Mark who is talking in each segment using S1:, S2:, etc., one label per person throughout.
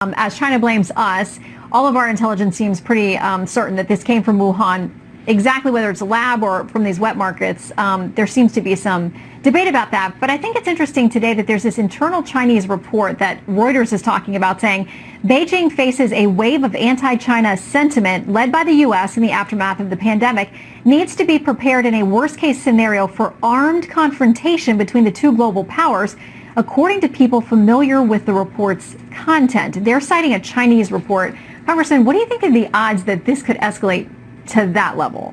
S1: As China blames us, all of our intelligence seems pretty certain that this came from Wuhan. Exactly whether it's a lab or from these wet markets, there seems to be some debate about that. But I think it's interesting today that there's this internal Chinese report that Reuters is talking about saying Beijing faces a wave of anti-China sentiment led by the U.S. in the aftermath of the pandemic, needs to be prepared in a worst-case scenario for armed confrontation between the two global powers, according to people familiar with the report's content. They're citing a Chinese report. Congressman, what do you think of the odds that this could escalate to that level?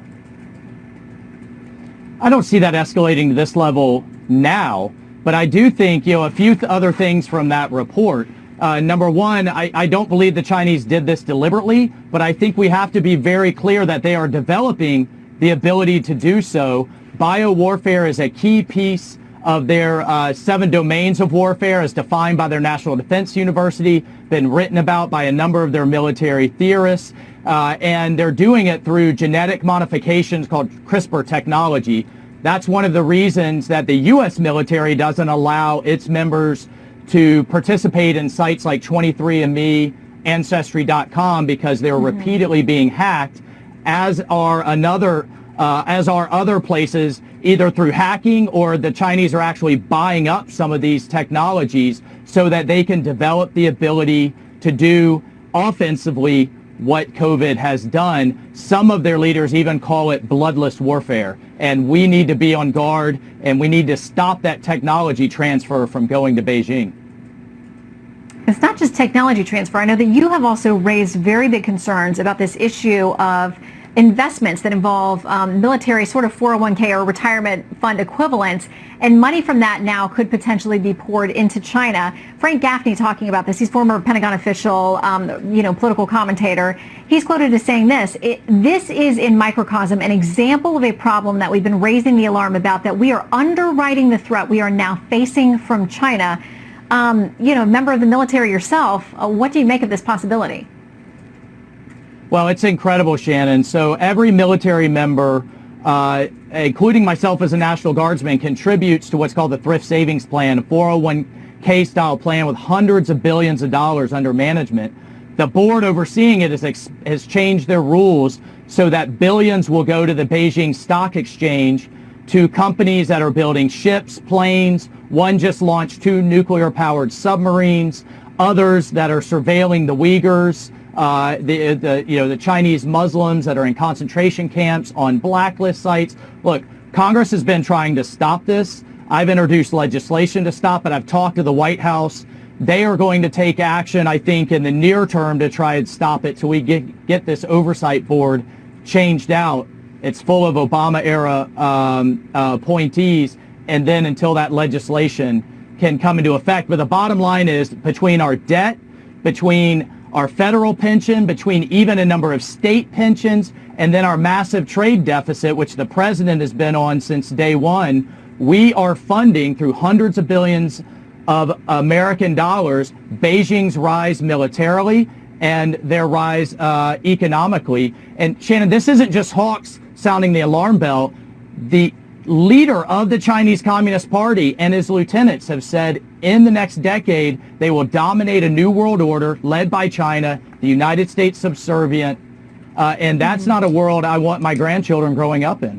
S2: I don't see that escalating to this level now, but I do think, a few other things from that report. Number one, I don't believe the Chinese did this deliberately, but I think we have to be very clear that they are developing the ability to do so. Biowarfare is a key piece of their 7 domains of warfare as defined by their National Defense University, been written about by a number of their military theorists, and they're doing it through genetic modifications called CRISPR technology. That's one of the reasons that the U.S. military doesn't allow its members to participate in sites like 23andMe, Ancestry.com, because they're repeatedly being hacked, as are other places, either through hacking or the Chinese are actually buying up some of these technologies so that they can develop the ability to do offensively what COVID has done. Some of their leaders even call it bloodless warfare. And we need to be on guard, and we need to stop that technology transfer from going to Beijing.
S1: It's not just technology transfer. I know that you have also raised very big concerns about this issue of investments that involve military sort of 401k or retirement fund equivalents, and money from that now could potentially be poured into China. Frank Gaffney talking about this. He's former Pentagon official, political commentator. He's quoted as saying this: "This is in microcosm an example of a problem that we've been raising the alarm about, that we are underwriting the threat we are now facing from China." Member of the military yourself, what do you make of this possibility?
S2: Well, it's incredible, Shannon. So every military member, including myself as a National Guardsman, contributes to what's called the Thrift Savings Plan, a 401k style plan with hundreds of billions of dollars under management. The board overseeing it has changed their rules so that billions will go to the Beijing Stock Exchange, to companies that are building ships, planes. One just launched 2 nuclear-powered submarines. Others that are surveilling the Uyghurs. The Chinese Muslims that are in concentration camps, on blacklist sites. Look, Congress has been trying to stop this. I've introduced legislation to stop it. I've talked to the White House. They are going to take action, I think, in the near term to try and stop it till we get this oversight board changed out. It's full of Obama-era appointees, and then until that legislation can come into effect. But the bottom line is, between our debt, between our federal pension, between even a number of state pensions, and then our massive trade deficit, which the president has been on since day one, we are funding through hundreds of billions of American dollars Beijing's rise militarily and their rise economically. And Shannon, this isn't just hawks sounding the alarm bell. The leader of the Chinese Communist Party and his lieutenants have said in the next decade they will dominate a new world order led by China, the United States subservient, and that's not a world I want my grandchildren growing up in.